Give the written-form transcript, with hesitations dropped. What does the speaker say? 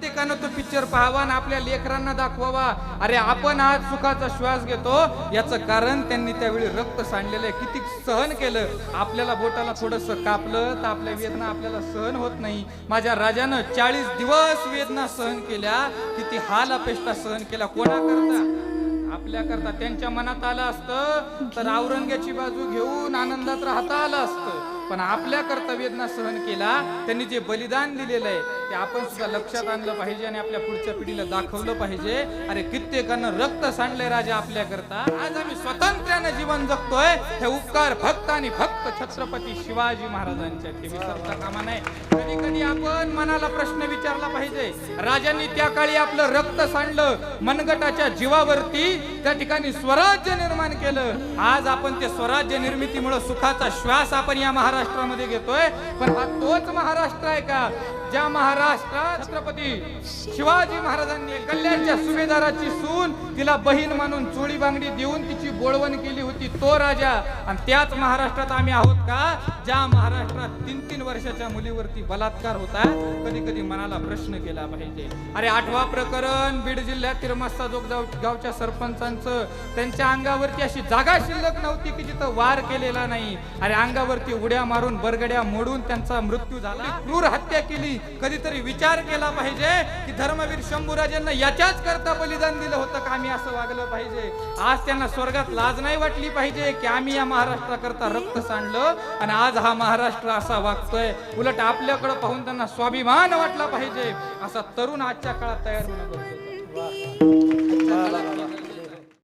प्रत्येकानं तो पिक्चर पाहावा आणि आपल्या लेकरांना दाखवावा. अरे आपण आज सुखाचा श्वास घेतो याचं कारण त्यांनी त्यावेळी रक्त सांडलेलं आहे, किती सहन केलं. आपल्याला बोटाला थोडस कापलं तर आपल्या वेदना आपल्याला सहन होत नाही. माझ्या राजानं 40 दिवस वेदना सहन केल्या, किती हाल अपेष्टा सहन केला. कोणाकरता? आपल्या करता. त्यांच्या मनात आलं असतं तर औरंग्याची बाजू घेऊन आनंदात राहता आलं असतं, पण आपल्या करता वेदना सहन केला. त्यांनी जे बलिदान दिलेलं आहे ते आपण सुद्धा लक्षात आणलं पाहिजे आणि आपल्या पुढच्या पिढीला दाखवलं पाहिजे. अरे कित्येकानं रक्त सांडलंय राजा आपल्या करता. आज आम्ही स्वातंत्र्यानं जीवन जगतोय. हे उपकार फक्त आणि फक्त छत्रपती शिवाजी महाराजांच्या विसरता कामा नये. कधी कधी आपण मनाला प्रश्न विचारला पाहिजे, राजांनी त्या काळी आपलं रक्त सांडलं, मनगटाच्या जीवावरती त्या ठिकाणी स्वराज्य निर्माण केलं. आज आपण ते स्वराज्य निर्मितीमुळे सुखाचा श्वास आपण या महाराष्ट्रामध्ये घेतोय. पण हा तोच महाराष्ट्र आहे का ज्या महाराष्ट्रात छत्रपती शिवाजी महाराजांनी कल्याणच्या सुभेदाराची सून तिला बहीण मानून चोळी बांगडी देऊन तिची बोळवण केली होती, तो राजा? आणि त्याच महाराष्ट्रात आम्ही आहोत का ज्या महाराष्ट्रात 3-3 वर्षाच्या मुलीवरती बलात्कार होता? कधी कधी मनाला प्रश्न केला पाहिजे. अरे 8वा प्रकरण बीड जिल्ह्यात तिरमस्ताजोग गावच्या सरपंचांचं, त्यांच्या अंगावरती अशी जागा शिल्लक नव्हती की जिथं वार केलेला नाही. अरे अंगावरती उड्या मारून बरगड्या मोडून त्यांचा मृत्यू झाला, क्रूर हत्या केली. कधीतरी विचार केला पाहिजे की धर्मवीर शंभूराजांना याच्याच करता बलिदान दिलं होतं का आम्ही असं वागलं पाहिजे? आज त्यांना स्वर्गात लाज नाही वाटली पाहिजे की आम्ही या महाराष्ट्राकरता रक्त सांडलं आणि आज हा महाराष्ट्र असा वागतोय? उलट आपल्याकडे पाहून त्यांना स्वाभिमान वाटला पाहिजे. असा तरुण आजच्या काळात तयार होणं गरजेचं आहे.